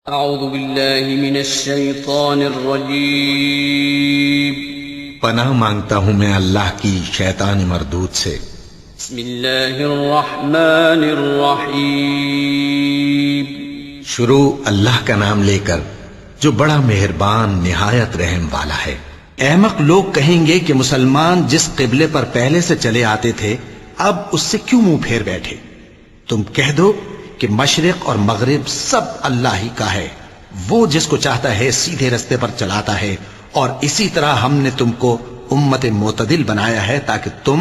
اعوذ باللہ من الشیطان الرجیم پناہ مانگتا ہوں میں اللہ کی شیطان مردود سے۔ بسم اللہ الرحمن الرحیم شروع اللہ کا نام لے کر جو بڑا مہربان نہایت رحم والا ہے۔ احمق لوگ کہیں گے کہ مسلمان جس قبلے پر پہلے سے چلے آتے تھے اب اس سے کیوں منہ پھیر بیٹھے؟ تم کہہ دو کہ مشرق اور مغرب سب اللہ ہی کا ہے، وہ جس کو چاہتا ہے سیدھے رستے پر چلاتا ہے، اور اسی طرح ہم نے تم کو امت معتدل بنایا ہے تاکہ تم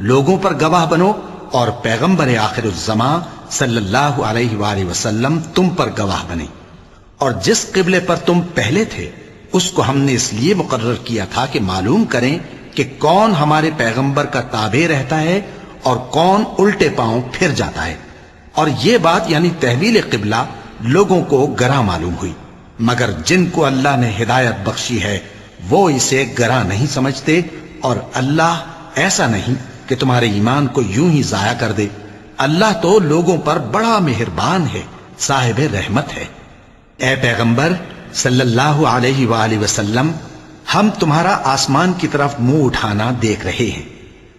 لوگوں پر گواہ بنو اور پیغمبر آخر الزمان صلی اللہ علیہ وآلہ وسلم تم پر گواہ بنے۔ اور جس قبلے پر تم پہلے تھے اس کو ہم نے اس لیے مقرر کیا تھا کہ معلوم کریں کہ کون ہمارے پیغمبر کا تابع رہتا ہے اور کون الٹے پاؤں پھر جاتا ہے۔ اور یہ بات یعنی تحویل قبلہ لوگوں کو گراں معلوم ہوئی، مگر جن کو اللہ نے ہدایت بخشی ہے وہ اسے گراں نہیں سمجھتے، اور اللہ ایسا نہیں کہ تمہارے ایمان کو یوں ہی ضائع کر دے۔ اللہ تو لوگوں پر بڑا مہربان ہے، صاحب رحمت ہے۔ اے پیغمبر صلی اللہ علیہ وآلہ وسلم، ہم تمہارا آسمان کی طرف منہ اٹھانا دیکھ رہے ہیں،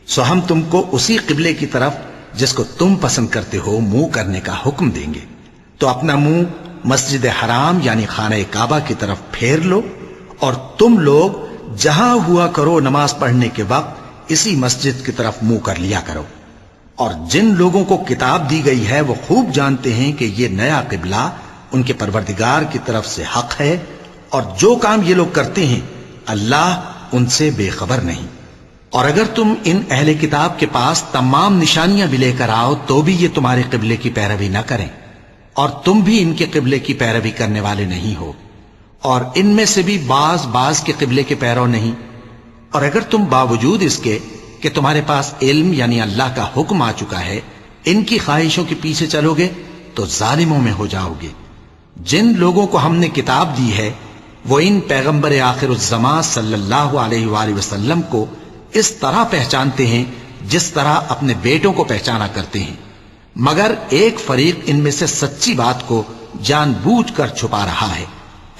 سو ہم تم کو اسی قبلے کی طرف جس کو تم پسند کرتے ہو منہ کرنے کا حکم دیں گے۔ تو اپنا منہ مسجد حرام یعنی خانہ کعبہ کی طرف پھیر لو، اور تم لوگ جہاں ہوا کرو نماز پڑھنے کے وقت اسی مسجد کی طرف منہ کر لیا کرو۔ اور جن لوگوں کو کتاب دی گئی ہے وہ خوب جانتے ہیں کہ یہ نیا قبلہ ان کے پروردگار کی طرف سے حق ہے، اور جو کام یہ لوگ کرتے ہیں اللہ ان سے بے خبر نہیں۔ اور اگر تم ان اہل کتاب کے پاس تمام نشانیاں بھی لے کر آؤ تو بھی یہ تمہارے قبلے کی پیروی نہ کریں، اور تم بھی ان کے قبلے کی پیروی کرنے والے نہیں ہو، اور ان میں سے بھی بعض کے قبلے کے پیرو نہیں۔ اور اگر تم باوجود اس کے کہ تمہارے پاس علم یعنی اللہ کا حکم آ چکا ہے ان کی خواہشوں کے پیچھے چلو گے تو ظالموں میں ہو جاؤ گے۔ جن لوگوں کو ہم نے کتاب دی ہے وہ ان پیغمبر آخر الزمان صلی اللہ علیہ وآلہ وسلم کو اس طرح پہچانتے ہیں جس طرح اپنے بیٹوں کو پہچانا کرتے ہیں، مگر ایک فریق ان میں سے سچی بات کو جان بوجھ کر چھپا رہا ہے۔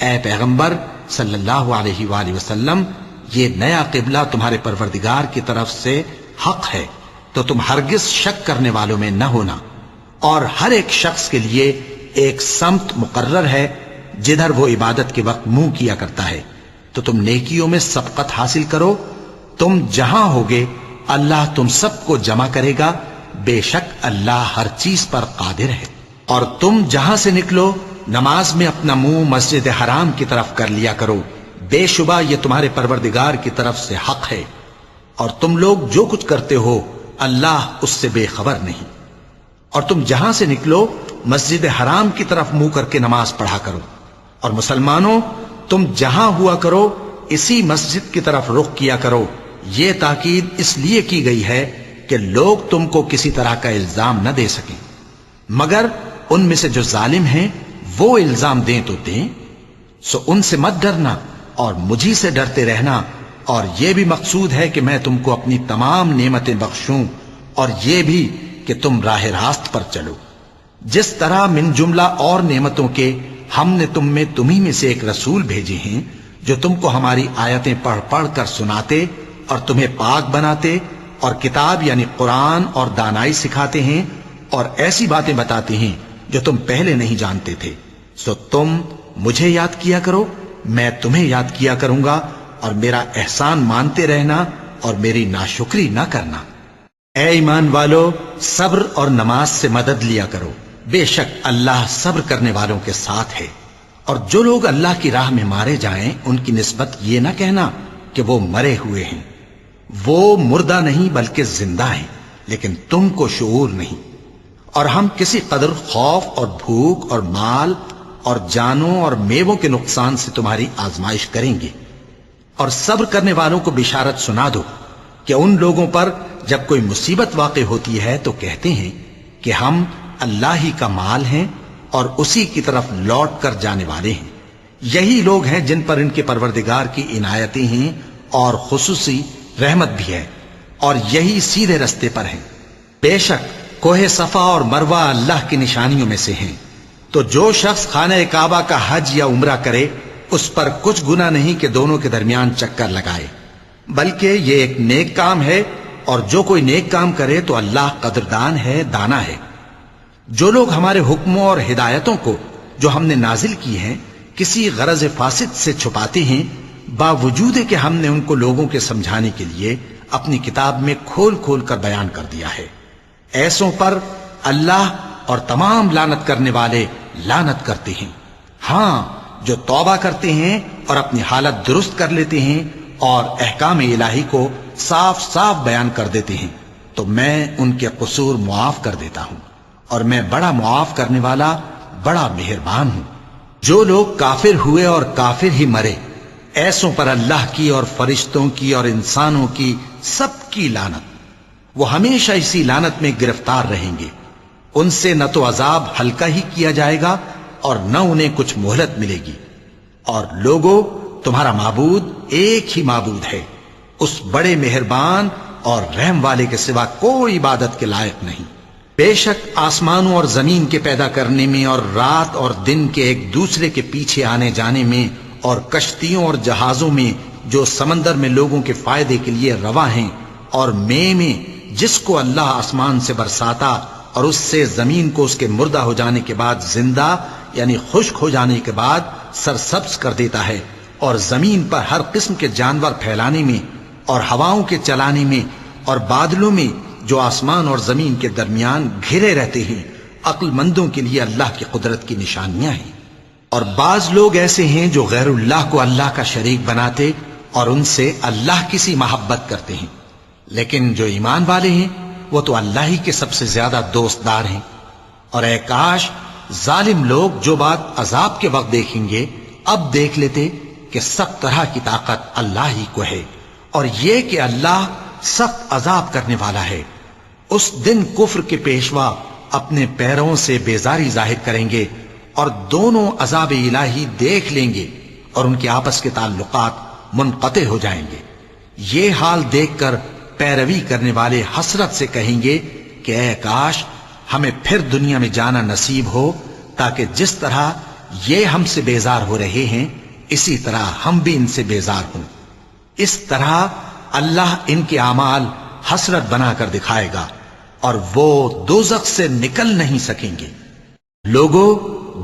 اے پیغمبر صلی اللہ علیہ وآلہ وسلم، یہ نیا قبلہ تمہارے پروردگار کی طرف سے حق ہے، تو تم ہرگز شک کرنے والوں میں نہ ہونا، اور ہر ایک شخص کے لیے ایک سمت مقرر ہے جدھر وہ عبادت کے وقت منہ کیا کرتا ہے، تو تم نیکیوں میں سبقت حاصل کرو۔ تم جہاں ہوگے اللہ تم سب کو جمع کرے گا، بے شک اللہ ہر چیز پر قادر ہے۔ اور تم جہاں سے نکلو نماز میں اپنا منہ مسجد حرام کی طرف کر لیا کرو، بے شبہ یہ تمہارے پروردگار کی طرف سے حق ہے، اور تم لوگ جو کچھ کرتے ہو اللہ اس سے بے خبر نہیں۔ اور تم جہاں سے نکلو مسجد حرام کی طرف منہ کر کے نماز پڑھا کرو، اور مسلمانوں تم جہاں ہوا کرو اسی مسجد کی طرف رخ کیا کرو۔ یہ تاکید اس لیے کی گئی ہے کہ لوگ تم کو کسی طرح کا الزام نہ دے سکیں، مگر ان میں سے جو ظالم ہیں وہ الزام دیں تو دیں، سو ان سے مت ڈرنا اور مجھی سے ڈرتے رہنا۔ اور یہ بھی مقصود ہے کہ میں تم کو اپنی تمام نعمتیں بخشوں، اور یہ بھی کہ تم راہ راست پر چلو۔ جس طرح من جملہ اور نعمتوں کے ہم نے تمہیں میں سے ایک رسول بھیجے ہیں جو تم کو ہماری آیتیں پڑھ پڑھ کر سناتے اور تمہیں پاک بناتے، اور کتاب یعنی قرآن اور دانائی سکھاتے ہیں، اور ایسی باتیں بتاتے ہیں جو تم پہلے نہیں جانتے تھے۔ سو تم مجھے یاد کیا کرو، میں تمہیں یاد کیا کروں گا، اور میرا احسان مانتے رہنا اور میری ناشکری نہ کرنا۔ اے ایمان والو، صبر اور نماز سے مدد لیا کرو، بے شک اللہ صبر کرنے والوں کے ساتھ ہے۔ اور جو لوگ اللہ کی راہ میں مارے جائیں ان کی نسبت یہ نہ کہنا کہ وہ مرے ہوئے ہیں، وہ مردہ نہیں بلکہ زندہ ہیں، لیکن تم کو شعور نہیں۔ اور ہم کسی قدر خوف اور بھوک اور مال اور جانوں اور میووں کے نقصان سے تمہاری آزمائش کریں گے، اور صبر کرنے والوں کو بشارت سنا دو کہ ان لوگوں پر جب کوئی مصیبت واقع ہوتی ہے تو کہتے ہیں کہ ہم اللہ ہی کا مال ہیں اور اسی کی طرف لوٹ کر جانے والے ہیں۔ یہی لوگ ہیں جن پر ان کے پروردگار کی عنایتیں ہیں اور خصوصی رحمت بھی ہے، اور یہی سیدھے رستے پر ہیں۔ بے شک کوہ صفا اور مروہ اللہ کی نشانیوں میں سے ہیں، تو جو شخص خانہ کعبہ کا حج یا عمرہ کرے اس پر کچھ گناہ نہیں کہ دونوں کے درمیان چکر لگائے، بلکہ یہ ایک نیک کام ہے، اور جو کوئی نیک کام کرے تو اللہ قدردان ہے، دانا ہے۔ جو لوگ ہمارے حکموں اور ہدایتوں کو جو ہم نے نازل کی ہیں کسی غرض فاسد سے چھپاتے ہیں، باوجود کہ ہم نے ان کو لوگوں کے سمجھانے کے لیے اپنی کتاب میں کھول کھول کر بیان کر دیا ہے، ایسوں پر اللہ اور تمام لعنت کرنے والے لعنت کرتے ہیں۔ ہاں، جو توبہ کرتے ہیں اور اپنی حالت درست کر لیتے ہیں اور احکام الہی کو صاف صاف بیان کر دیتے ہیں تو میں ان کے قصور معاف کر دیتا ہوں، اور میں بڑا معاف کرنے والا، بڑا مہربان ہوں۔ جو لوگ کافر ہوئے اور کافر ہی مرے، ایسوں پر اللہ کی اور فرشتوں کی اور انسانوں کی سب کی لعنت، وہ ہمیشہ اسی لعنت میں گرفتار رہیں گے۔ ان سے نہ تو عذاب ہلکا ہی کیا جائے گا اور نہ انہیں کچھ مہلت ملے گی۔ اور لوگوں، تمہارا معبود ایک ہی معبود ہے، اس بڑے مہربان اور رحم والے کے سوا کوئی عبادت کے لائق نہیں۔ بے شک آسمانوں اور زمین کے پیدا کرنے میں اور رات اور دن کے ایک دوسرے کے پیچھے آنے جانے میں اور کشتیوں اور جہازوں میں جو سمندر میں لوگوں کے فائدے کے لیے رواں ہیں، اور میں جس کو اللہ آسمان سے برساتا اور اس سے زمین کو اس کے مردہ ہو جانے کے بعد زندہ یعنی خشک ہو جانے کے بعد سرسبز کر دیتا ہے، اور زمین پر ہر قسم کے جانور پھیلانے میں اور ہواؤں کے چلانے میں اور بادلوں میں جو آسمان اور زمین کے درمیان گھرے رہتے ہیں، عقل مندوں کے لیے اللہ کی قدرت کی نشانیاں ہیں۔ اور بعض لوگ ایسے ہیں جو غیر اللہ کو اللہ کا شریک بناتے اور ان سے اللہ کی سی محبت کرتے ہیں، لیکن جو ایمان والے ہیں وہ تو اللہ ہی کے سب سے زیادہ دوست دار ہیں۔ اور اے کاش ظالم لوگ جو بات عذاب کے وقت دیکھیں گے اب دیکھ لیتے کہ سب طرح کی طاقت اللہ ہی کو ہے، اور یہ کہ اللہ سخت عذاب کرنے والا ہے۔ اس دن کفر کے پیشوا اپنے پیروں سے بیزاری ظاہر کریں گے اور دونوں عذاب الہی دیکھ لیں گے اور ان کے آپس کے تعلقات منقطع ہو جائیں گے۔ یہ حال دیکھ کر پیروی کرنے والے حسرت سے کہیں گے کہ اے کاش ہمیں پھر دنیا میں جانا نصیب ہو، تاکہ جس طرح یہ ہم سے بیزار ہو رہے ہیں اسی طرح ہم بھی ان سے بیزار ہوں۔ اس طرح اللہ ان کے اعمال حسرت بنا کر دکھائے گا اور وہ دوزخ سے نکل نہیں سکیں گے۔ لوگوں،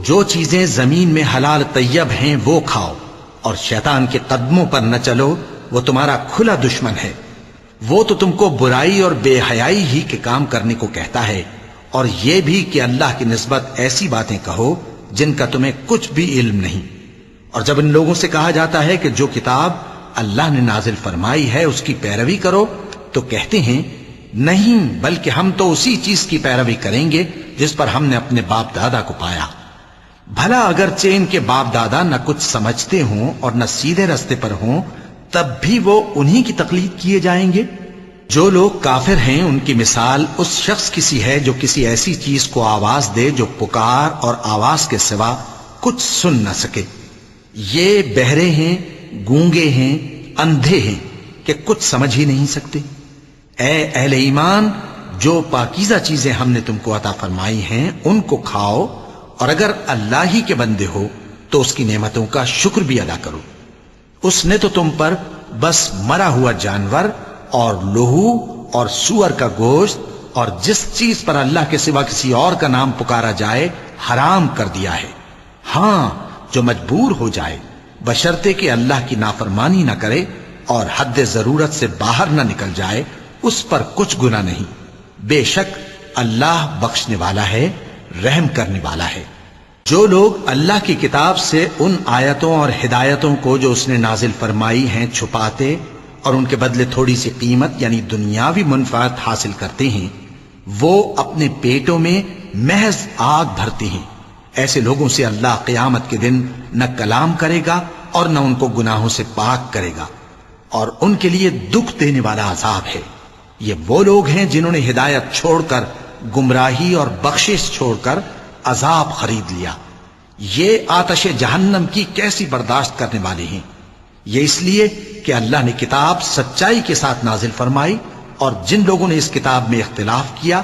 جو چیزیں زمین میں حلال طیب ہیں وہ کھاؤ، اور شیطان کے قدموں پر نہ چلو، وہ تمہارا کھلا دشمن ہے۔ وہ تو تم کو برائی اور بے حیائی ہی کے کام کرنے کو کہتا ہے، اور یہ بھی کہ اللہ کی نسبت ایسی باتیں کہو جن کا تمہیں کچھ بھی علم نہیں۔ اور جب ان لوگوں سے کہا جاتا ہے کہ جو کتاب اللہ نے نازل فرمائی ہے اس کی پیروی کرو، تو کہتے ہیں نہیں، بلکہ ہم تو اسی چیز کی پیروی کریں گے جس پر ہم نے اپنے باپ دادا کو پایا۔ بھلا اگرچہ ان کے باپ دادا نہ کچھ سمجھتے ہوں اور نہ سیدھے رستے پر ہوں، تب بھی وہ انہی کی تقلید کیے جائیں گے۔ جو لوگ کافر ہیں ان کی مثال اس شخص کی سی ہے جو کسی ایسی چیز کو آواز دے جو پکار اور آواز کے سوا کچھ سن نہ سکے۔ یہ بہرے ہیں، گونگے ہیں، اندھے ہیں کہ کچھ سمجھ ہی نہیں سکتے۔ اے اہل ایمان، جو پاکیزہ چیزیں ہم نے تم کو عطا فرمائی ہیں ان کو کھاؤ، اور اگر اللہ ہی کے بندے ہو تو اس کی نعمتوں کا شکر بھی ادا کرو۔ اس نے تو تم پر بس مرا ہوا جانور اور لہو اور سور کا گوشت اور جس چیز پر اللہ کے سوا کسی اور کا نام پکارا جائے حرام کر دیا ہے۔ ہاں، جو مجبور ہو جائے بشرطے کہ اللہ کی نافرمانی نہ کرے اور حد ضرورت سے باہر نہ نکل جائے، اس پر کچھ گناہ نہیں۔ بے شک اللہ بخشنے والا ہے، رحم کرنے والا ہے۔ جو لوگ اللہ کی کتاب سے ان آیتوں اور ہدایتوں کو جو اس نے نازل فرمائی ہیں چھپاتے اور ان کے بدلے تھوڑی سی قیمت یعنی دنیاوی منفعت حاصل کرتے ہیں، وہ اپنے پیٹوں میں محض آگ بھرتے ہیں۔ ایسے لوگوں سے اللہ قیامت کے دن نہ کلام کرے گا اور نہ ان کو گناہوں سے پاک کرے گا، اور ان کے لیے دکھ دینے والا عذاب ہے۔ یہ وہ لوگ ہیں جنہوں نے ہدایت چھوڑ کر گمراہی اور بخشش چھوڑ کر عذاب خرید لیا۔ یہ آتش جہنم کی کیسی برداشت کرنے والے ہیں۔ یہ اس لیے کہ اللہ نے کتاب سچائی کے ساتھ نازل فرمائی، اور جن لوگوں نے اس کتاب میں اختلاف کیا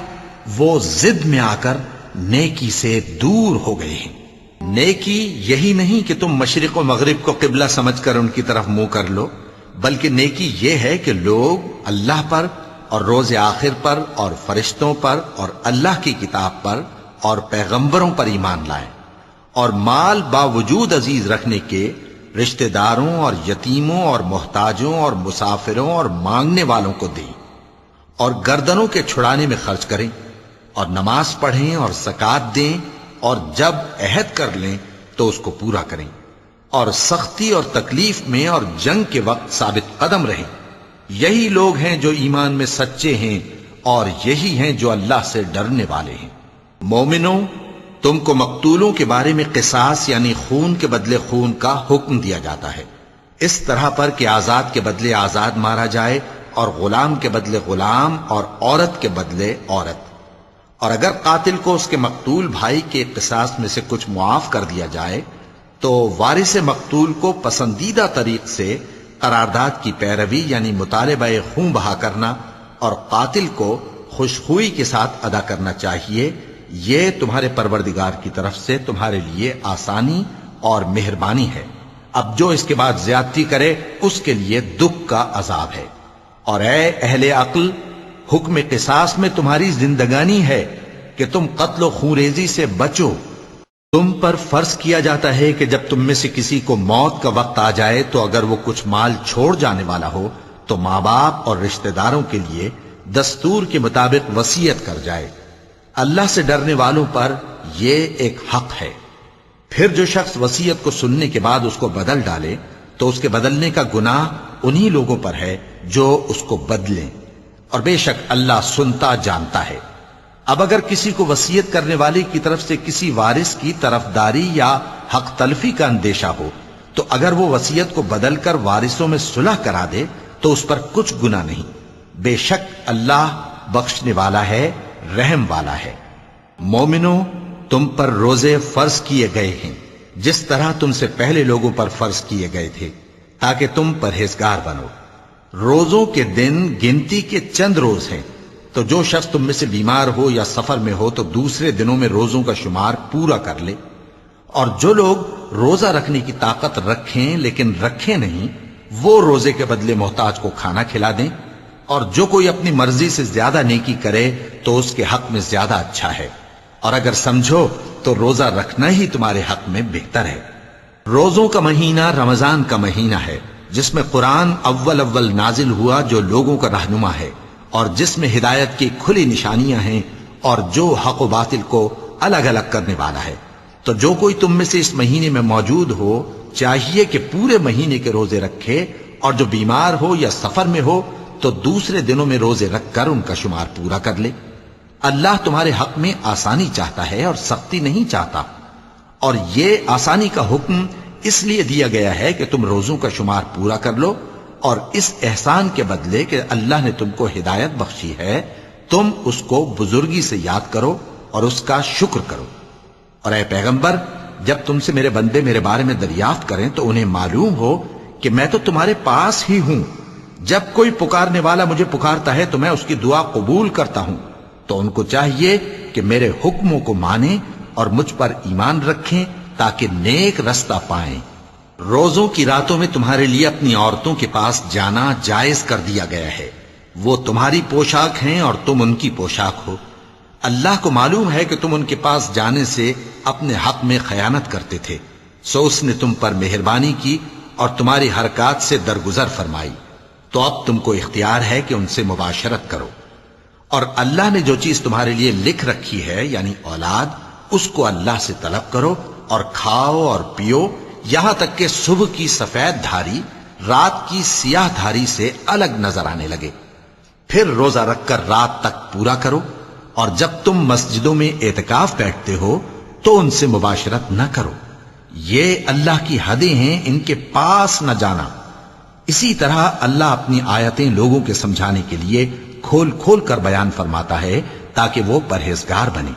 وہ ضد میں آ کر نیکی سے دور ہو گئے ہیں۔ نیکی یہی نہیں کہ تم مشرق و مغرب کو قبلہ سمجھ کر ان کی طرف منہ کر لو، بلکہ نیکی یہ ہے کہ لوگ اللہ پر اور روز آخر پر اور فرشتوں پر اور اللہ کی کتاب پر اور پیغمبروں پر ایمان لائیں، اور مال باوجود عزیز رکھنے کے رشتہ داروں اور یتیموں اور محتاجوں اور مسافروں اور مانگنے والوں کو دیں، اور گردنوں کے چھڑانے میں خرچ کریں، اور نماز پڑھیں اور زکوٰۃ دیں، اور جب عہد کر لیں تو اس کو پورا کریں، اور سختی اور تکلیف میں اور جنگ کے وقت ثابت قدم رہیں۔ یہی لوگ ہیں جو ایمان میں سچے ہیں، اور یہی ہیں جو اللہ سے ڈرنے والے ہیں۔ مومنوں، تم کو مقتولوں کے بارے میں قصاص یعنی خون کے بدلے خون کا حکم دیا جاتا ہے، اس طرح پر کہ آزاد کے بدلے آزاد مارا جائے، اور غلام کے بدلے غلام، اور عورت کے بدلے عورت۔ اور اگر قاتل کو اس کے مقتول بھائی کے قصاص میں سے کچھ معاف کر دیا جائے تو وارث مقتول کو پسندیدہ طریق سے قرارداد کی پیروی یعنی مطالبہ خون بہا کرنا اور قاتل کو خوشخوئی کے ساتھ ادا کرنا چاہیے۔ یہ تمہارے پروردگار کی طرف سے تمہارے لیے آسانی اور مہربانی ہے۔ اب جو اس کے بعد زیادتی کرے اس کے لیے دکھ کا عذاب ہے۔ اور اے اہل عقل، حکم قصاص میں تمہاری زندگانی ہے کہ تم قتل و خونریزی سے بچو۔ تم پر فرض کیا جاتا ہے کہ جب تم میں سے کسی کو موت کا وقت آ جائے تو اگر وہ کچھ مال چھوڑ جانے والا ہو تو ماں باپ اور رشتہ داروں کے لیے دستور کے مطابق وصیت کر جائے۔ اللہ سے ڈرنے والوں پر یہ ایک حق ہے۔ پھر جو شخص وصیت کو سننے کے بعد اس کو بدل ڈالے تو اس کے بدلنے کا گناہ انہی لوگوں پر ہے جو اس کو بدلیں، اور بے شک اللہ سنتا جانتا ہے۔ اب اگر کسی کو وصیت کرنے والے کی طرف سے کسی وارث کی طرفداری یا حق تلفی کا اندیشہ ہو تو اگر وہ وصیت کو بدل کر وارثوں میں صلح کرا دے تو اس پر کچھ گناہ نہیں، بے شک اللہ بخشنے والا ہے، رحم والا ہے۔ مومنوں، تم پر روزے فرض کیے گئے ہیں جس طرح تم سے پہلے لوگوں پر فرض کیے گئے تھے تاکہ تم پرہیزگار بنو۔ روزوں کے دن گنتی کے چند روز ہیں، تو جو شخص تم میں سے بیمار ہو یا سفر میں ہو تو دوسرے دنوں میں روزوں کا شمار پورا کر لے۔ اور جو لوگ روزہ رکھنے کی طاقت رکھیں لیکن رکھیں نہیں، وہ روزے کے بدلے محتاج کو کھانا کھلا دیں۔ اور جو کوئی اپنی مرضی سے زیادہ نیکی کرے تو اس کے حق میں زیادہ اچھا ہے، اور اگر سمجھو تو روزہ رکھنا ہی تمہارے حق میں بہتر ہے۔ روزوں کا مہینہ رمضان کا مہینہ ہے جس میں قرآن اول نازل ہوا، جو لوگوں کا رہنما ہے اور جس میں ہدایت کی کھلی نشانیاں ہیں اور جو حق و باطل کو الگ الگ کرنے والا ہے۔ تو جو کوئی تم میں سے اس مہینے میں موجود ہو چاہیے کہ پورے مہینے کے روزے رکھے، اور جو بیمار ہو یا سفر میں ہو تو دوسرے دنوں میں روزے رکھ کر ان کا شمار پورا کر لے۔ اللہ تمہارے حق میں آسانی چاہتا ہے اور سختی نہیں چاہتا، اور یہ آسانی کا حکم اس لیے دیا گیا ہے کہ تم روزوں کا شمار پورا کر لو، اور اس احسان کے بدلے کہ اللہ نے تم کو ہدایت بخشی ہے تم اس کو بزرگی سے یاد کرو اور اس کا شکر کرو۔ اور اے پیغمبر، جب تم سے میرے بندے میرے بارے میں دریافت کریں تو انہیں معلوم ہو کہ میں تو تمہارے پاس ہی ہوں۔ جب کوئی پکارنے والا مجھے پکارتا ہے تو میں اس کی دعا قبول کرتا ہوں، تو ان کو چاہیے کہ میرے حکموں کو مانیں اور مجھ پر ایمان رکھیں تاکہ نیک رستہ پائیں۔ روزوں کی راتوں میں تمہارے لیے اپنی عورتوں کے پاس جانا جائز کر دیا گیا ہے، وہ تمہاری پوشاک ہیں اور تم ان کی پوشاک ہو۔ اللہ کو معلوم ہے کہ تم ان کے پاس جانے سے اپنے حق میں خیانت کرتے تھے، سو اس نے تم پر مہربانی کی اور تمہاری حرکات سے درگزر فرمائی، تو اب تم کو اختیار ہے کہ ان سے مباشرت کرو۔ اور اللہ نے جو چیز تمہارے لیے لکھ رکھی ہے یعنی اولاد، اس کو اللہ سے طلب کرو اور کھاؤ اور پیو، یہاں تک کہ صبح کی سفید دھاری رات کی سیاہ دھاری سے الگ نظر آنے لگے، پھر روزہ رکھ کر رات تک پورا کرو۔ اور جب تم مسجدوں میں اعتکاف بیٹھتے ہو تو ان سے مباشرت نہ کرو، یہ اللہ کی حدیں ہیں، ان کے پاس نہ جانا۔ اسی طرح اللہ اپنی آیتیں لوگوں کے سمجھانے کے لیے کھول کھول کر بیان فرماتا ہے تاکہ وہ پرہیزگار بنے۔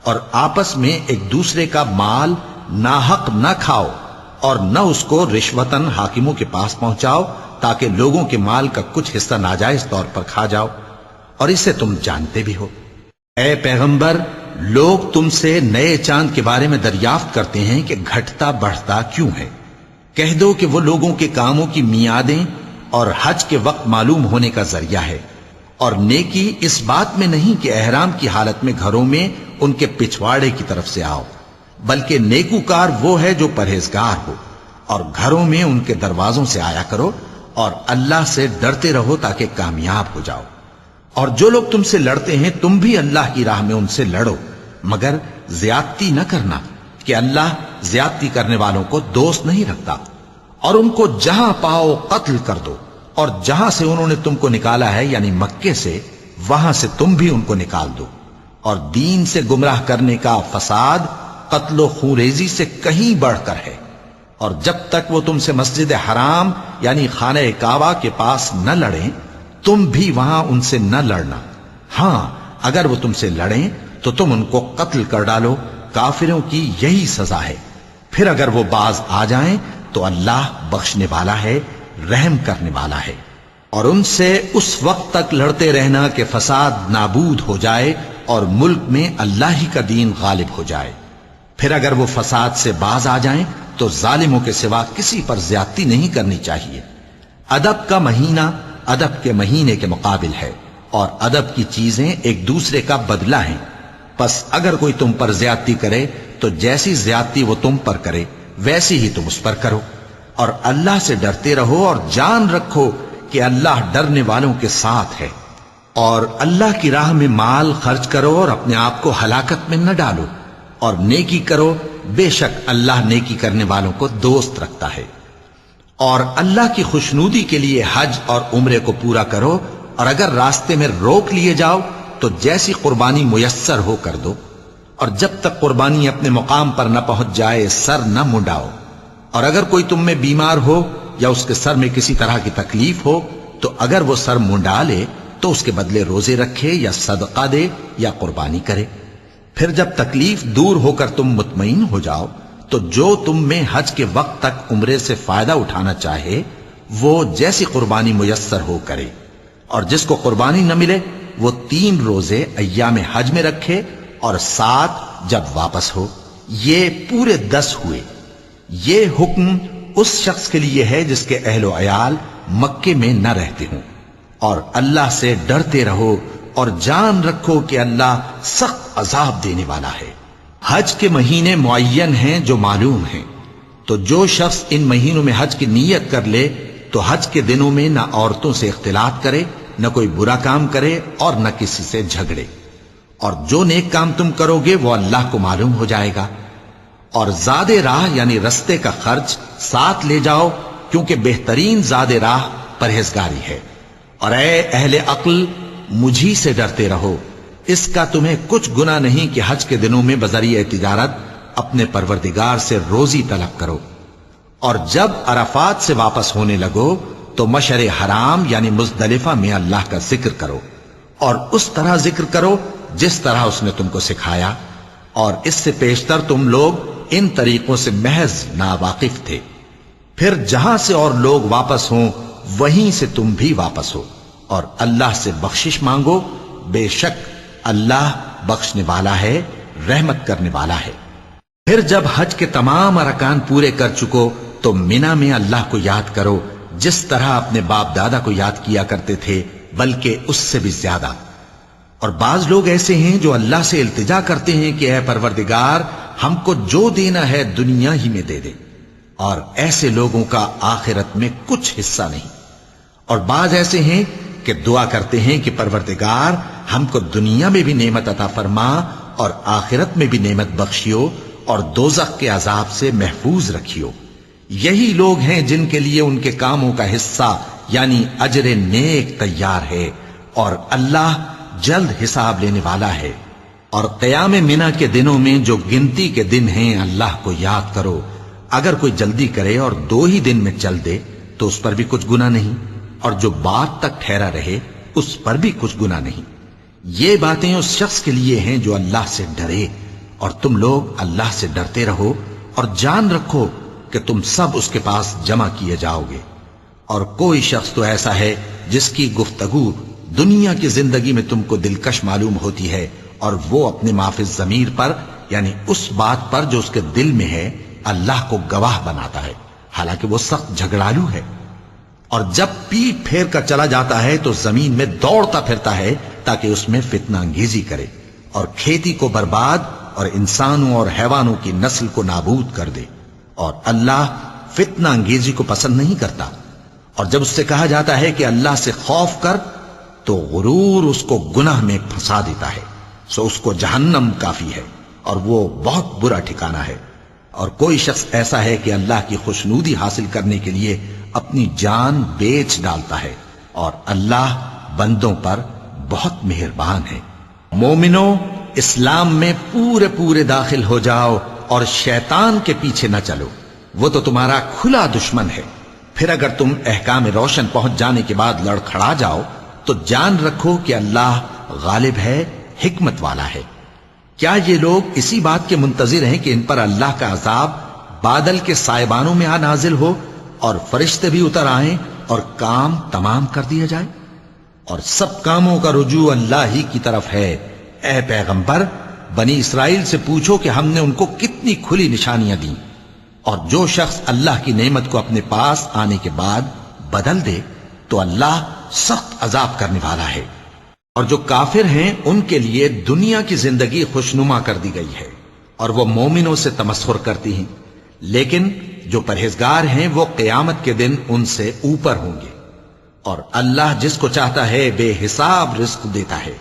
اور آپس میں ایک دوسرے کا مال ناحق نہ کھاؤ، اور نہ اس کو رشوتاً حاکموں کے پاس پہنچاؤ تاکہ لوگوں کے مال کا کچھ حصہ ناجائز طور پر کھا جاؤ، اور اسے تم جانتے بھی ہو۔ اے پیغمبر، لوگ تم سے نئے چاند کے بارے میں دریافت کرتے ہیں کہ گھٹتا بڑھتا کیوں ہے۔ کہہ دو کہ وہ لوگوں کے کاموں کی میعادیں اور حج کے وقت معلوم ہونے کا ذریعہ ہے، اور نیکی اس بات میں نہیں کہ احرام کی حالت میں گھروں میں ان کے پچھواڑے کی طرف سے آؤ، بلکہ نیکوکار وہ ہے جو پرہیزگار ہو، اور گھروں میں ان کے دروازوں سے آیا کرو اور اللہ سے ڈرتے رہو تاکہ کامیاب ہو جاؤ۔ اور جو لوگ تم سے لڑتے ہیں تم بھی اللہ کی راہ میں ان سے لڑو، مگر زیادتی نہ کرنا کہ اللہ زیادتی کرنے والوں کو دوست نہیں رکھتا۔ اور ان کو جہاں پاؤ قتل کر دو، اور جہاں سے انہوں نے تم کو نکالا ہے یعنی مکے سے، وہاں سے تم بھی ان کو نکال دو۔ اور دین سے گمراہ کرنے کا فساد قتل و خونریزی سے کہیں بڑھ کر ہے، اور جب تک وہ تم سے مسجد حرام یعنی خانہ کعبہ کے پاس نہ لڑیں تم بھی وہاں ان سے نہ لڑنا۔ ہاں اگر وہ تم سے لڑیں تو تم ان کو قتل کر ڈالو، کافروں کی یہی سزا ہے۔ پھر اگر وہ باز آ جائیں تو اللہ بخشنے والا ہے، رحم کرنے والا ہے۔ اور ان سے اس وقت تک لڑتے رہنا کہ فساد نابود ہو جائے اور ملک میں اللہ ہی کا دین غالب ہو جائے۔ پھر اگر وہ فساد سے باز آ جائیں تو ظالموں کے سوا کسی پر زیادتی نہیں کرنی چاہیے۔ ادب کا مہینہ ادب کے مہینے کے مقابل ہے، اور ادب کی چیزیں ایک دوسرے کا بدلہ ہیں۔ پس اگر کوئی تم پر زیادتی کرے تو جیسی زیادتی وہ تم پر کرے ویسی ہی تم اس پر کرو، اور اللہ سے ڈرتے رہو اور جان رکھو کہ اللہ ڈرنے والوں کے ساتھ ہے۔ اور اللہ کی راہ میں مال خرچ کرو اور اپنے آپ کو ہلاکت میں نہ ڈالو، اور نیکی کرو، بے شک اللہ نیکی کرنے والوں کو دوست رکھتا ہے۔ اور اللہ کی خوشنودی کے لیے حج اور عمرے کو پورا کرو، اور اگر راستے میں روک لیے جاؤ تو جیسی قربانی میسر ہو کر دو، اور جب تک قربانی اپنے مقام پر نہ پہنچ جائے سر نہ منڈاؤ۔ اور اگر کوئی تم میں بیمار ہو یا اس کے سر میں کسی طرح کی تکلیف ہو تو اگر وہ سر منڈا لے تو اس کے بدلے روزے رکھے یا صدقہ دے یا قربانی کرے۔ پھر جب تکلیف دور ہو کر تم مطمئن ہو جاؤ تو جو تم میں حج کے وقت تک عمرے سے فائدہ اٹھانا چاہے وہ جیسی قربانی میسر ہو کرے، اور جس کو قربانی نہ ملے وہ 3 روزے ایام حج میں رکھے اور 7 جب واپس ہو، یہ پورے 10 ہوئے۔ یہ حکم اس شخص کے لیے ہے جس کے اہل و عیال مکے میں نہ رہتے ہوں۔ اور اللہ سے ڈرتے رہو اور جان رکھو کہ اللہ سخت عذاب دینے والا ہے۔ حج کے مہینے معین ہیں جو معلوم ہیں، تو جو شخص ان مہینوں میں حج کی نیت کر لے تو حج کے دنوں میں نہ عورتوں سے اختلاط کرے، نہ کوئی برا کام کرے اور نہ کسی سے جھگڑے۔ اور جو نیک کام تم کرو گے وہ اللہ کو معلوم ہو جائے گا۔ اور زاد راہ یعنی رستے کا خرچ ساتھ لے جاؤ، کیونکہ بہترین زاد راہ پرہیزگاری ہے۔ اور اے اہل عقل مجھی سے ڈرتے رہو، اس کا تمہیں کچھ گناہ نہیں کہ حج کے دنوں میں بذریعہ تجارت اپنے پروردگار سے روزی طلب کرو۔ اور جب عرفات سے واپس ہونے لگو تو مشعر حرام یعنی مزدلفہ میں اللہ کا ذکر کرو، اور اس طرح ذکر کرو جس طرح اس نے تم کو سکھایا، اور اس سے پیشتر تم لوگ ان طریقوں سے محض ناواقف تھے۔ پھر جہاں سے اور لوگ واپس ہوں وہیں سے تم بھی واپس ہو، اور اللہ سے بخشش مانگو، بے شک اللہ بخشنے والا ہے، رحمت کرنے والا ہے۔ پھر جب حج کے تمام ارکان پورے کر چکو تو مینا میں اللہ کو یاد کرو جس طرح اپنے باپ دادا کو یاد کیا کرتے تھے، بلکہ اس سے بھی زیادہ۔ اور بعض لوگ ایسے ہیں جو اللہ سے التجا کرتے ہیں کہ اے پروردگار ہم کو جو دینا ہے دنیا ہی میں دے دے، اور ایسے لوگوں کا آخرت میں کچھ حصہ نہیں۔ اور بعض ایسے ہیں کہ دعا کرتے ہیں کہ پروردگار ہم کو دنیا میں بھی نعمت عطا فرما اور آخرت میں بھی نعمت بخشیو اور دوزخ کے عذاب سے محفوظ رکھیو۔ یہی لوگ ہیں جن کے لیے ان کے کاموں کا حصہ یعنی اجر نیک تیار ہے، اور اللہ جلد حساب لینے والا ہے۔ اور قیام منا کے دنوں میں جو گنتی کے دن ہیں اللہ کو یاد کرو۔ اگر کوئی جلدی کرے اور 2 ہی دن میں چل دے تو اس پر بھی کچھ گناہ نہیں، اور جو بات تک ٹھہرا رہے اس پر بھی کچھ گناہ نہیں۔ یہ باتیں اس شخص کے لیے ہیں جو اللہ سے ڈرے، اور تم لوگ اللہ سے ڈرتے رہو اور جان رکھو کہ تم سب اس کے پاس جمع کیے جاؤ گے۔ اور کوئی شخص تو ایسا ہے جس کی گفتگو دنیا کی زندگی میں تم کو دلکش معلوم ہوتی ہے اور وہ اپنے معافی ضمیر پر یعنی اس بات پر جو اس کے دل میں ہے اللہ کو گواہ بناتا ہے، حالانکہ وہ سخت جھگڑالو ہے۔ اور جب پیٹ پھیر کر چلا جاتا ہے تو زمین میں دوڑتا پھرتا ہے تاکہ اس میں فتنہ انگیزی کرے اور کھیتی کو برباد اور انسانوں اور حیوانوں کی نسل کو نابود کر دے، اور اللہ فتنہ انگیزی کو پسند نہیں کرتا۔ اور جب اس سے کہا جاتا ہے کہ اللہ سے خوف کر تو غرور اس کو گناہ میں پھنسا دیتا ہے، سو اس کو جہنم کافی ہے اور وہ بہت برا ٹھکانہ ہے۔ اور کوئی شخص ایسا ہے کہ اللہ کی خوشنودی حاصل کرنے کے لیے اپنی جان بیچ ڈالتا ہے، اور اللہ بندوں پر بہت مہربان ہے۔ مومنو، اسلام میں پورے داخل ہو جاؤ اور شیطان کے پیچھے نہ چلو، وہ تو تمہارا کھلا دشمن ہے۔ پھر اگر تم احکام روشن پہنچ جانے کے بعد لڑکھڑا جاؤ تو جان رکھو کہ اللہ غالب ہے، حکمت والا ہے۔ کیا یہ لوگ اسی بات کے منتظر ہیں کہ ان پر اللہ کا عذاب بادل کے سائبانوں میں نازل ہو اور فرشتے بھی اتر آئیں اور کام تمام کر دیا جائے؟ اور سب کاموں کا رجوع اللہ ہی کی طرف ہے۔ اے پیغمبر، بنی اسرائیل سے پوچھو کہ ہم نے ان کو کتنی کھلی نشانیاں دیں، اور جو شخص اللہ کی نعمت کو اپنے پاس آنے کے بعد بدل دے تو اللہ سخت عذاب کرنے والا ہے۔ اور جو کافر ہیں ان کے لیے دنیا کی زندگی خوشنما کر دی گئی ہے اور وہ مومنوں سے تمسخر کرتی ہیں، لیکن جو پرہیزگار ہیں وہ قیامت کے دن ان سے اوپر ہوں گے۔ اور اللہ جس کو چاہتا ہے بے حساب رزق دیتا ہے۔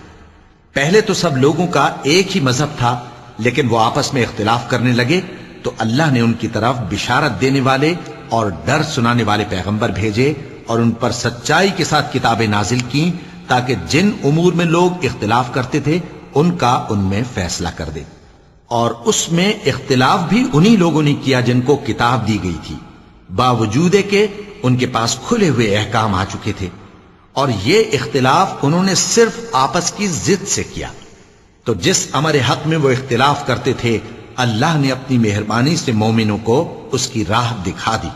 پہلے تو سب لوگوں کا ایک ہی مذہب تھا، لیکن وہ آپس میں اختلاف کرنے لگے تو اللہ نے ان کی طرف بشارت دینے والے اور ڈر سنانے والے پیغمبر بھیجے اور ان پر سچائی کے ساتھ کتابیں نازل کیں تاکہ جن امور میں لوگ اختلاف کرتے تھے ان کا ان میں فیصلہ کر دے۔ اور اس میں اختلاف بھی انہی لوگوں نے کیا جن کو کتاب دی گئی تھی، باوجود کہ ان کے پاس کھلے ہوئے احکام آ چکے تھے، اور یہ اختلاف انہوں نے صرف آپس کی ضد سے کیا۔ تو جس امر حق میں وہ اختلاف کرتے تھے اللہ نے اپنی مہربانی سے مومنوں کو اس کی راہ دکھا دی،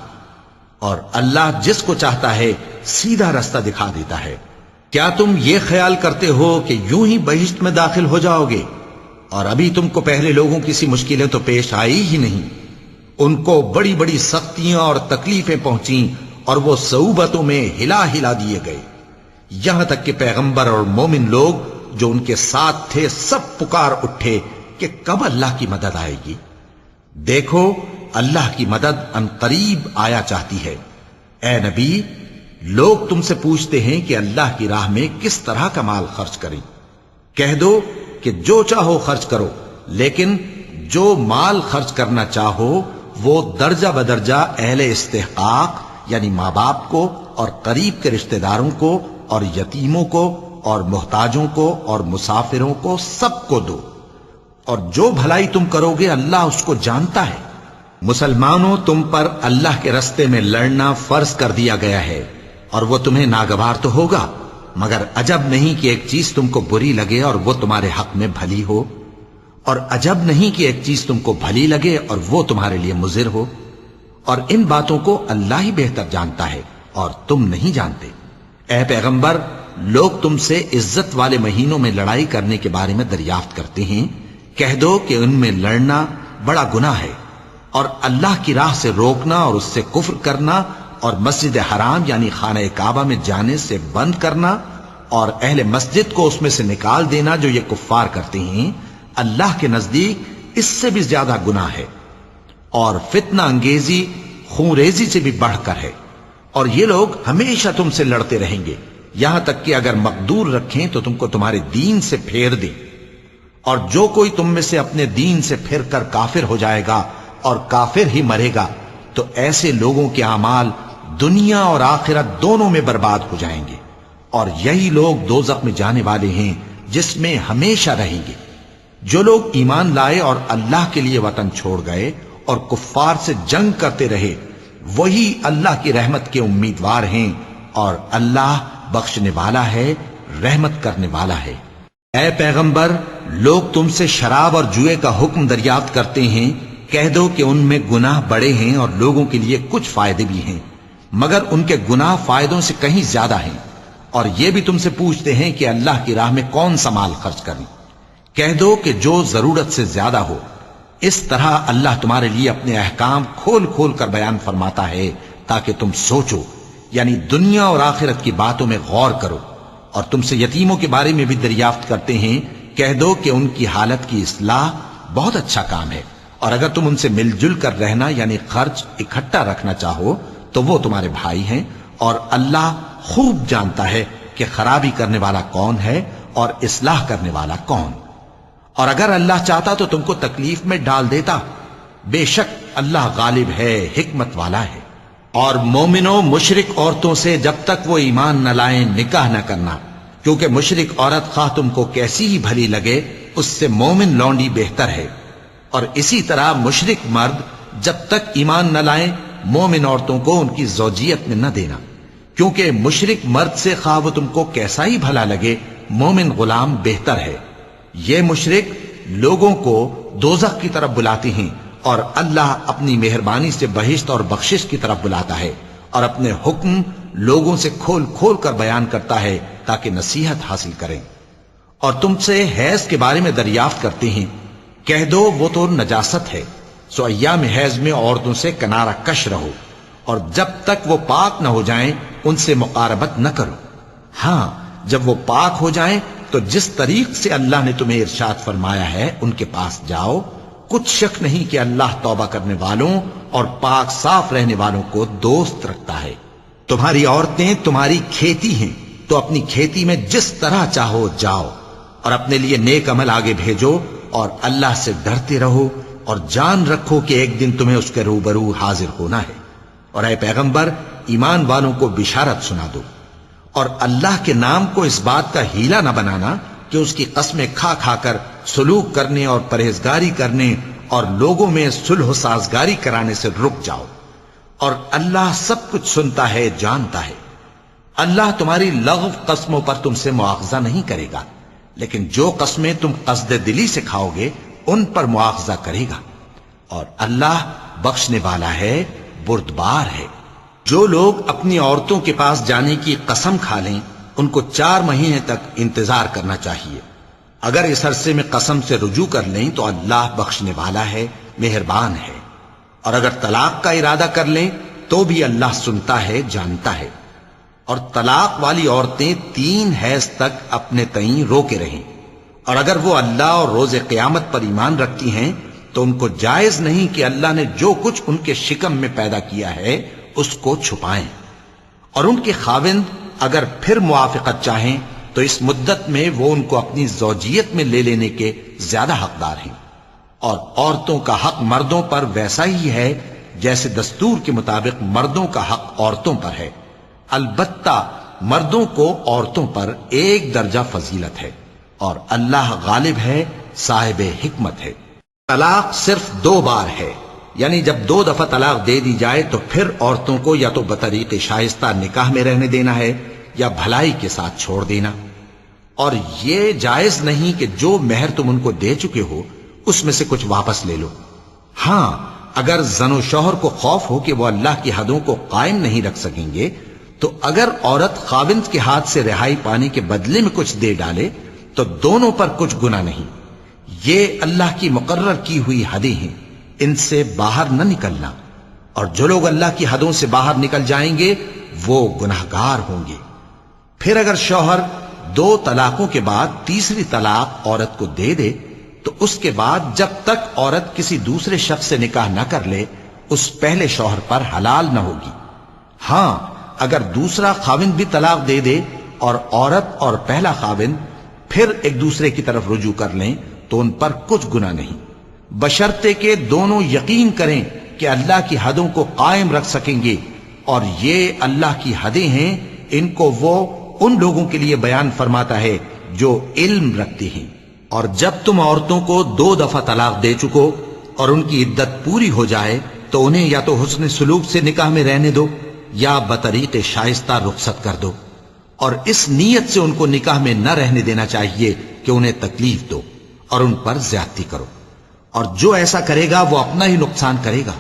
اور اللہ جس کو چاہتا ہے سیدھا رستہ دکھا دیتا ہے۔ کیا تم یہ خیال کرتے ہو کہ یوں ہی بہشت میں داخل ہو جاؤ گے، اور ابھی تم کو پہلے لوگوں کی سی مشکلیں تو پیش آئی ہی نہیں؟ ان کو بڑی بڑی سختیاں اور تکلیفیں پہنچیں اور وہ صعوبتوں میں ہلا ہلا دیے گئے، یہاں تک کہ پیغمبر اور مومن لوگ جو ان کے ساتھ تھے سب پکار اٹھے کہ کب اللہ کی مدد آئے گی۔ دیکھو اللہ کی مدد ان قریب آیا چاہتی ہے۔ اے نبی، لوگ تم سے پوچھتے ہیں کہ اللہ کی راہ میں کس طرح کا مال خرچ کریں۔ کہہ دو کہ جو چاہو خرچ کرو، لیکن جو مال خرچ کرنا چاہو وہ درجہ بدرجہ اہل استحقاق یعنی ماں باپ کو اور قریب کے رشتہ داروں کو اور یتیموں کو اور محتاجوں کو اور مسافروں کو سب کو دو، اور جو بھلائی تم کرو گے اللہ اس کو جانتا ہے۔ مسلمانوں، تم پر اللہ کے رستے میں لڑنا فرض کر دیا گیا ہے، اور وہ تمہیں ناگوار تو ہوگا، مگر عجب نہیں کہ ایک چیز تم کو بری لگے اور وہ تمہارے حق میں بھلی ہو، اور عجب نہیں کہ ایک چیز تم کو بھلی لگے اور وہ تمہارے لیے مضر ہو، اور ان باتوں کو اللہ ہی بہتر جانتا ہے اور تم نہیں جانتے۔ اے پیغمبر، لوگ تم سے عزت والے مہینوں میں لڑائی کرنے کے بارے میں دریافت کرتے ہیں، کہہ دو کہ ان میں لڑنا بڑا گناہ ہے، اور اللہ کی راہ سے روکنا اور اس سے کفر کرنا اور مسجد حرام یعنی خانہ کعبہ میں جانے سے بند کرنا اور اہل مسجد کو اس میں سے نکال دینا جو یہ کفار کرتے ہیں، اللہ کے نزدیک اس سے بھی زیادہ گناہ ہے، اور فتنہ انگیزی خونریزی سے بھی بڑھ کر ہے۔ اور یہ لوگ ہمیشہ تم سے لڑتے رہیں گے، یہاں تک کہ اگر مقدور رکھیں تو تم کو تمہارے دین سے پھیر دیں، اور جو کوئی تم میں سے اپنے دین سے پھر کر کافر ہو جائے گا اور کافر ہی مرے گا تو ایسے لوگوں کے اعمال دنیا اور آخرت دونوں میں برباد ہو جائیں گے، اور یہی لوگ دوزخ میں جانے والے ہیں جس میں ہمیشہ رہیں گے۔ جو لوگ ایمان لائے اور اللہ کے لیے وطن چھوڑ گئے اور کفار سے جنگ کرتے رہے وہی اللہ کی رحمت کے امیدوار ہیں، اور اللہ بخشنے والا ہے، رحمت کرنے والا ہے۔ اے پیغمبر، لوگ تم سے شراب اور جوئے کا حکم دریافت کرتے ہیں، کہہ دو کہ ان میں گناہ بڑے ہیں اور لوگوں کے لیے کچھ فائدے بھی ہیں، مگر ان کے گناہ فائدوں سے کہیں زیادہ ہیں۔ اور یہ بھی تم سے پوچھتے ہیں کہ اللہ کی راہ میں کون سا مال خرچ کریں۔ کہہ دو کہ جو ضرورت سے زیادہ ہو. اس طرح اللہ تمہارے لیے اپنے احکام کھول کھول کر بیان فرماتا ہے تاکہ تم سوچو، یعنی دنیا اور آخرت کی باتوں میں غور کرو. اور تم سے یتیموں کے بارے میں بھی دریافت کرتے ہیں، کہہ دو کہ ان کی حالت کی اصلاح بہت اچھا کام ہے، اور اگر تم ان سے مل جل کر رہنا یعنی خرچ اکٹھا رکھنا چاہو تو وہ تمہارے بھائی ہیں، اور اللہ خوب جانتا ہے کہ خرابی کرنے والا کون ہے اور اصلاح کرنے والا کون. اور اگر اللہ چاہتا تو تم کو تکلیف میں ڈال دیتا، بے شک اللہ غالب ہے، حکمت والا ہے. اور مومنوں مشرک عورتوں سے جب تک وہ ایمان نہ لائیں نکاح نہ کرنا، کیونکہ مشرک عورت خواہ تم کو کیسی ہی بھلی لگے اس سے مومن لونڈی بہتر ہے. اور اسی طرح مشرک مرد جب تک ایمان نہ لائیں مومن عورتوں کو ان کی زوجیت میں نہ دینا، کیونکہ مشرک مرد سے خواہ وہ تم کو کیسا ہی بھلا لگے مومن غلام بہتر ہے. یہ مشرک لوگوں کو دوزخ کی طرف بلاتے ہیں، اور اللہ اپنی مہربانی سے بہشت اور بخشش کی طرف بلاتا ہے، اور اپنے حکم لوگوں سے کھول کھول کر بیان کرتا ہے تاکہ نصیحت حاصل کریں. اور تم سے حیض کے بارے میں دریافت کرتے ہیں، کہہ دو وہ تو نجاست ہے، سو ایام حیض میں عورتوں سے کنارہ کش رہو، اور جب تک وہ پاک نہ ہو جائیں ان سے مقاربت نہ کرو. ہاں جب وہ پاک ہو جائیں تو جس طریق سے اللہ نے تمہیں ارشاد فرمایا ہے ان کے پاس جاؤ. کچھ شک نہیں کہ اللہ توبہ کرنے والوں اور پاک صاف رہنے والوں کو دوست رکھتا ہے. تمہاری عورتیں تمہاری کھیتی ہیں، تو اپنی کھیتی میں جس طرح چاہو جاؤ، اور اپنے لیے نیک عمل آگے بھیجو، اور اللہ سے ڈرتے رہو، اور جان رکھو کہ ایک دن تمہیں اس کے روبرو حاضر ہونا ہے. اور اے پیغمبر ایمان والوں کو بشارت سنا دو، اور اللہ کے نام کو اس بات کا ہیلا نہ بنانا کہ اس کی قسمیں کھا کھا کر سلوک کرنے اور پرہیزگاری کرنے اور لوگوں میں صلح و سازگاری کرانے سے رک جاؤ. اور اللہ سب کچھ سنتا ہے، جانتا ہے. اللہ تمہاری لغو قسموں پر تم سے مواخذہ نہیں کرے گا، لیکن جو قسمیں تم قصد دلی سے کھاؤ گے ان پر مواخذہ کرے گا. اور اللہ بخشنے والا ہے، بردبار ہے. جو لوگ اپنی عورتوں کے پاس جانے کی قسم کھا لیں ان کو 4 مہینے تک انتظار کرنا چاہیے. اگر اس عرصے میں قسم سے رجوع کر لیں تو اللہ بخشنے والا ہے، مہربان ہے. اور اگر طلاق کا ارادہ کر لیں تو بھی اللہ سنتا ہے، جانتا ہے. اور طلاق والی عورتیں 3 حیض تک اپنے تئیں روکے رہیں، اور اگر وہ اللہ اور روز قیامت پر ایمان رکھتی ہیں تو ان کو جائز نہیں کہ اللہ نے جو کچھ ان کے شکم میں پیدا کیا ہے اس کو چھپائیں. اور ان کے خاوند اگر پھر موافقت چاہیں تو اس مدت میں وہ ان کو اپنی زوجیت میں لے لینے کے زیادہ حقدار ہیں. اور عورتوں کا حق مردوں پر ویسا ہی ہے جیسے دستور کے مطابق مردوں کا حق عورتوں پر ہے. البتہ مردوں کو عورتوں پر 1 درجہ فضیلت ہے، اور اللہ غالب ہے، صاحب حکمت ہے. طلاق صرف 2 بار ہے، یعنی جب 2 دفعہ طلاق دے دی جائے تو پھر عورتوں کو یا تو بطریق شائستہ نکاح میں رہنے دینا ہے یا بھلائی کے ساتھ چھوڑ دینا. اور یہ جائز نہیں کہ جو مہر تم ان کو دے چکے ہو اس میں سے کچھ واپس لے لو. ہاں اگر زن و شوہر کو خوف ہو کہ وہ اللہ کی حدوں کو قائم نہیں رکھ سکیں گے تو اگر عورت خاوند کے ہاتھ سے رہائی پانے کے بدلے میں کچھ دے ڈالے تو دونوں پر کچھ گناہ نہیں. یہ اللہ کی مقرر کی ہوئی حدیں ہیں، ان سے باہر نہ نکلنا. اور جو لوگ اللہ کی حدوں سے باہر نکل جائیں گے وہ گناہگار ہوں گے. پھر اگر شوہر 2 طلاقوں کے بعد تیسری طلاق عورت کو دے دے تو اس کے بعد جب تک عورت کسی دوسرے شخص سے نکاح نہ کر لے اس پہلے شوہر پر حلال نہ ہوگی. ہاں اگر دوسرا خاوند بھی طلاق دے دے اور عورت اور پہلا خاوند پھر ایک دوسرے کی طرف رجوع کر لیں تو ان پر کچھ گناہ نہیں، بشرطے کہ دونوں یقین کریں کہ اللہ کی حدوں کو قائم رکھ سکیں گے. اور یہ اللہ کی حدیں ہیں، ان کو وہ ان لوگوں کے لیے بیان فرماتا ہے جو علم رکھتے ہیں. اور جب تم عورتوں کو 2 دفعہ طلاق دے چکو اور ان کی عدت پوری ہو جائے تو انہیں یا تو حسن سلوک سے نکاح میں رہنے دو یا بطریق شائستہ رخصت کر دو. اور اس نیت سے ان کو نکاح میں نہ رہنے دینا چاہیے کہ انہیں تکلیف دو اور ان پر زیادتی کرو. اور جو ایسا کرے گا وہ اپنا ہی نقصان کرے گا.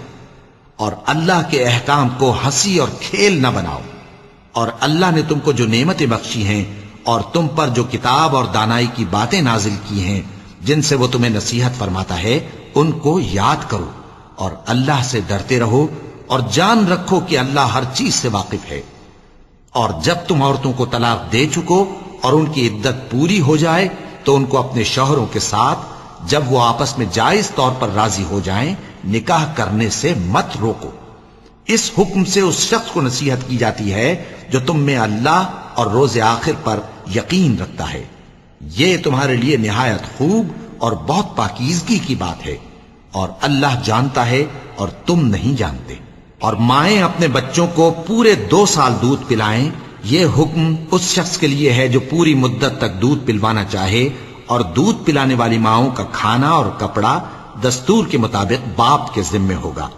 اور اللہ کے احکام کو ہنسی اور کھیل نہ بناؤ. اور اللہ نے تم کو جو نعمتیں بخشی ہیں اور تم پر جو کتاب اور دانائی کی باتیں نازل کی ہیں جن سے وہ تمہیں نصیحت فرماتا ہے ان کو یاد کرو، اور اللہ سے ڈرتے رہو، اور جان رکھو کہ اللہ ہر چیز سے واقف ہے۔ اور جب تم عورتوں کو طلاق دے چکو اور ان کی عدت پوری ہو جائے تو ان کو اپنے شوہروں کے ساتھ جب وہ آپس میں جائز طور پر راضی ہو جائیں نکاح کرنے سے مت روکو۔ اس حکم سے اس شخص کو نصیحت کی جاتی ہے جو تم میں اللہ اور روز آخر پر یقین رکھتا ہے۔ یہ تمہارے لیے نہایت خوب اور بہت پاکیزگی کی بات ہے، اور اللہ جانتا ہے اور تم نہیں جانتے۔ اور مائیں اپنے بچوں کو پورے 2 سال دودھ پلائیں، یہ حکم اس شخص کے لیے ہے جو پوری مدت تک دودھ پلوانا چاہے، اور دودھ پلانے والی ماؤں کا کھانا اور کپڑا دستور کے مطابق باپ کے ذمے ہوگا۔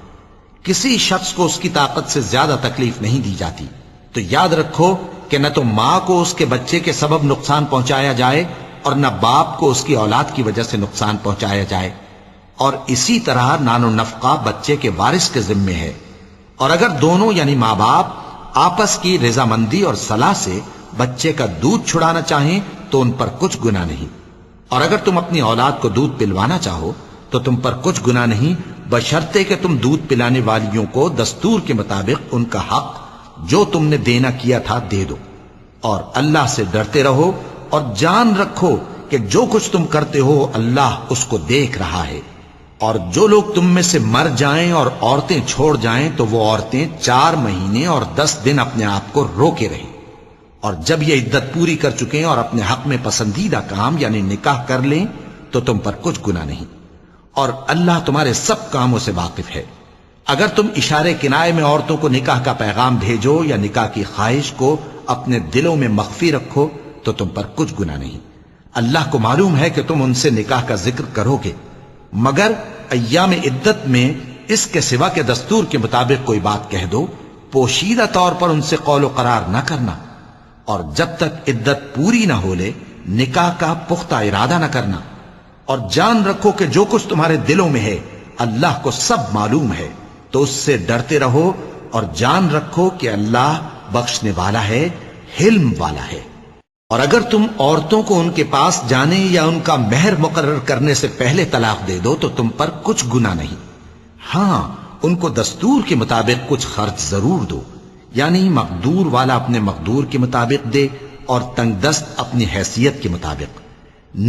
کسی شخص کو اس کی طاقت سے زیادہ تکلیف نہیں دی جاتی، تو یاد رکھو کہ نہ تو ماں کو اس کے بچے کے سبب نقصان پہنچایا جائے اور نہ باپ کو اس کی اولاد کی وجہ سے نقصان پہنچایا جائے، اور اسی طرح نان و نفقہ بچے کے وارث کے ذمے ہے۔ اور اگر دونوں یعنی ماں باپ آپس کی رضامندی اور صلاح سے بچے کا دودھ چھڑانا چاہیں تو ان پر کچھ گناہ نہیں، اور اگر تم اپنی اولاد کو دودھ پلوانا چاہو تو تم پر کچھ گناہ نہیں، بشرطے کہ تم دودھ پلانے والیوں کو دستور کے مطابق ان کا حق جو تم نے دینا کیا تھا دے دو۔ اور اللہ سے ڈرتے رہو اور جان رکھو کہ جو کچھ تم کرتے ہو اللہ اس کو دیکھ رہا ہے۔ اور جو لوگ تم میں سے مر جائیں اور عورتیں چھوڑ جائیں تو وہ عورتیں 4 مہینے اور 10 دن اپنے آپ کو روکے رہیں، اور جب یہ عدت پوری کر چکیں اور اپنے حق میں پسندیدہ کام یعنی نکاح کر لیں تو تم پر کچھ گناہ نہیں، اور اللہ تمہارے سب کاموں سے واقف ہے۔ اگر تم اشارے کنائے میں عورتوں کو نکاح کا پیغام بھیجو یا نکاح کی خواہش کو اپنے دلوں میں مخفی رکھو تو تم پر کچھ گناہ نہیں۔ اللہ کو معلوم ہے کہ تم ان سے نکاح کا ذکر کرو گے، مگر ایام عدت میں اس کے سوا کے دستور کے مطابق کوئی بات کہہ دو، پوشیدہ طور پر ان سے قول و قرار نہ کرنا، اور جب تک عدت پوری نہ ہو لے نکاح کا پختہ ارادہ نہ کرنا۔ اور جان رکھو کہ جو کچھ تمہارے دلوں میں ہے اللہ کو سب معلوم ہے، تو اس سے ڈرتے رہو، اور جان رکھو کہ اللہ بخشنے والا ہے، حلم والا ہے۔ اور اگر تم عورتوں کو ان کے پاس جانے یا ان کا مہر مقرر کرنے سے پہلے طلاق دے دو تو تم پر کچھ گناہ نہیں، ہاں ان کو دستور کے مطابق کچھ خرچ ضرور دو، یعنی مقدور والا اپنے مقدور کے مطابق دے اور تنگ دست اپنی حیثیت کے مطابق۔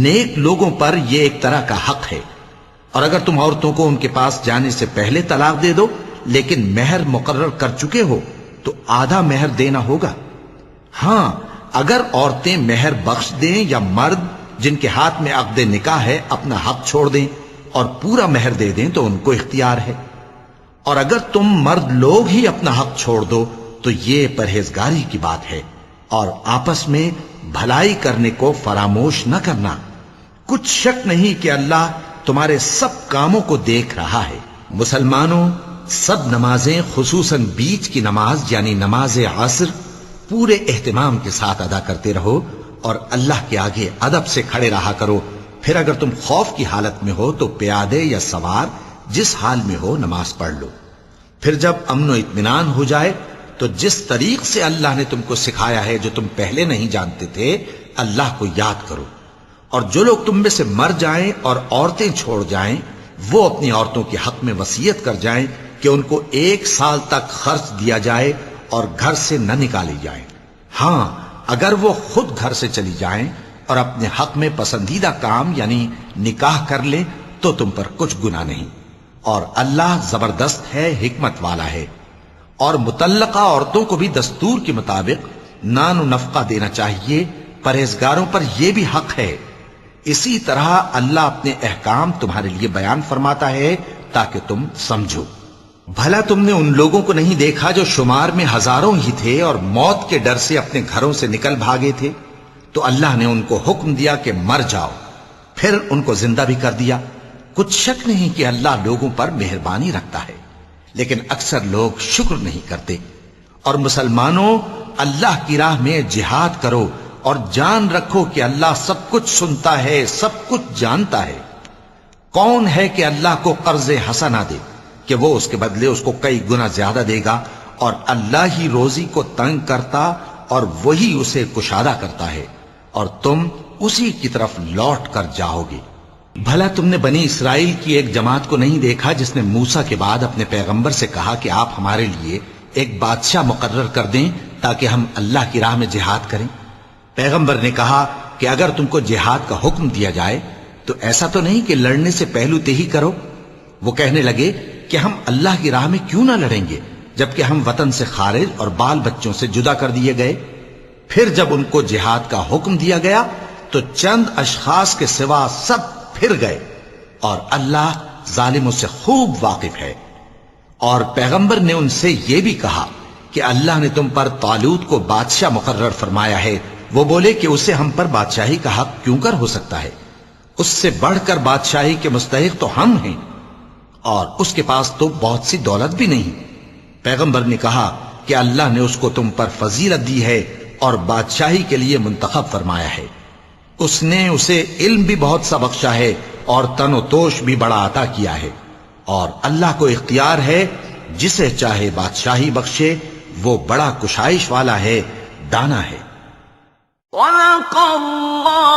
نیک لوگوں پر یہ ایک طرح کا حق ہے۔ اور اگر تم عورتوں کو ان کے پاس جانے سے پہلے طلاق دے دو لیکن مہر مقرر کر چکے ہو تو آدھا مہر دینا ہوگا۔ ہاں اگر عورتیں مہر بخش دیں یا مرد جن کے ہاتھ میں عقد نکاح ہے اپنا حق چھوڑ دیں اور پورا مہر دے دیں تو ان کو اختیار ہے۔ اور اگر تم مرد لوگ ہی اپنا حق چھوڑ دو تو یہ پرہیزگاری کی بات ہے، اور آپس میں بھلائی کرنے کو فراموش نہ کرنا۔ کچھ شک نہیں کہ اللہ تمہارے سب کاموں کو دیکھ رہا ہے۔ مسلمانوں، سب نمازیں خصوصاً بیچ کی نماز یعنی نماز عصر پورے اہتمام کے ساتھ ادا کرتے رہو، اور اللہ کے آگے ادب سے کھڑے رہا کرو۔ پھر اگر تم خوف کی حالت میں ہو تو پیادے یا سوار جس حال میں ہو نماز پڑھ لو۔ پھر جب امن و اطمینان ہو جائے تو جس طریق سے اللہ نے تم کو سکھایا ہے جو تم پہلے نہیں جانتے تھے اللہ کو یاد کرو۔ اور جو لوگ تم میں سے مر جائیں اور عورتیں چھوڑ جائیں وہ اپنی عورتوں کے حق میں وصیت کر جائیں کہ ان کو 1 سال تک خرچ دیا جائے اور گھر سے نہ نکالی جائیں۔ ہاں اگر وہ خود گھر سے چلی جائیں اور اپنے حق میں پسندیدہ کام یعنی نکاح کر لیں تو تم پر کچھ گناہ نہیں، اور اللہ زبردست ہے، حکمت والا ہے۔ اور مطلقہ عورتوں کو بھی دستور کے مطابق نان و نفقہ دینا چاہیے، پرہیزگاروں پر یہ بھی حق ہے۔ اسی طرح اللہ اپنے احکام تمہارے لیے بیان فرماتا ہے تاکہ تم سمجھو۔ بھلا تم نے ان لوگوں کو نہیں دیکھا جو شمار میں ہزاروں ہی تھے اور موت کے ڈر سے اپنے گھروں سے نکل بھاگے تھے، تو اللہ نے ان کو حکم دیا کہ مر جاؤ، پھر ان کو زندہ بھی کر دیا۔ کچھ شک نہیں کہ اللہ لوگوں پر مہربانی رکھتا ہے، لیکن اکثر لوگ شکر نہیں کرتے۔ اور مسلمانوں، اللہ کی راہ میں جہاد کرو اور جان رکھو کہ اللہ سب کچھ سنتا ہے، سب کچھ جانتا ہے۔ کون ہے کہ اللہ کو قرض حسنہ دے کہ وہ اس کے بدلے اس کو کئی گنا زیادہ دے گا، اور اللہ ہی روزی کو تنگ کرتا اور وہی اسے کشادہ کرتا ہے، اور تم اسی کی طرف لوٹ کر جاؤ گے۔ بھلا تم نے بنی اسرائیل کی ایک جماعت کو نہیں دیکھا جس نے موسیٰ کے بعد اپنے پیغمبر سے کہا کہ آپ ہمارے لیے ایک بادشاہ مقرر کر دیں تاکہ ہم اللہ کی راہ میں جہاد کریں؟ پیغمبر نے کہا کہ اگر تم کو جہاد کا حکم دیا جائے تو ایسا تو نہیں کہ لڑنے سے پہلو تہی کرو۔ وہ کہنے لگے کہ ہم اللہ کی راہ میں کیوں نہ لڑیں گے جبکہ ہم وطن سے خارج اور بال بچوں سے جدا کر دیے گئے۔ پھر جب ان کو جہاد کا حکم دیا گیا تو چند اشخاص کے سوا سب پھر گئے، اور اللہ ظالموں سے خوب واقف ہے۔ اور پیغمبر نے ان سے یہ بھی کہا کہ اللہ نے تم پر طالوت کو بادشاہ مقرر فرمایا ہے۔ وہ بولے کہ اسے ہم پر بادشاہی کا حق کیوں کر ہو سکتا ہے؟ اس سے بڑھ کر بادشاہی کے مستحق تو ہم ہیں، اور اس کے پاس تو بہت سی دولت بھی نہیں۔ پیغمبر نے کہا کہ اللہ نے اس کو تم پر فضیلت دی ہے اور بادشاہی کے لیے منتخب فرمایا ہے۔ اس نے اسے علم بھی بہت سا بخشا ہے اور تن و توش بھی بڑا عطا کیا ہے، اور اللہ کو اختیار ہے جسے چاہے بادشاہی بخشے، وہ بڑا کشائش والا ہے، دانا ہے۔ وَلَقَ اللَّهُ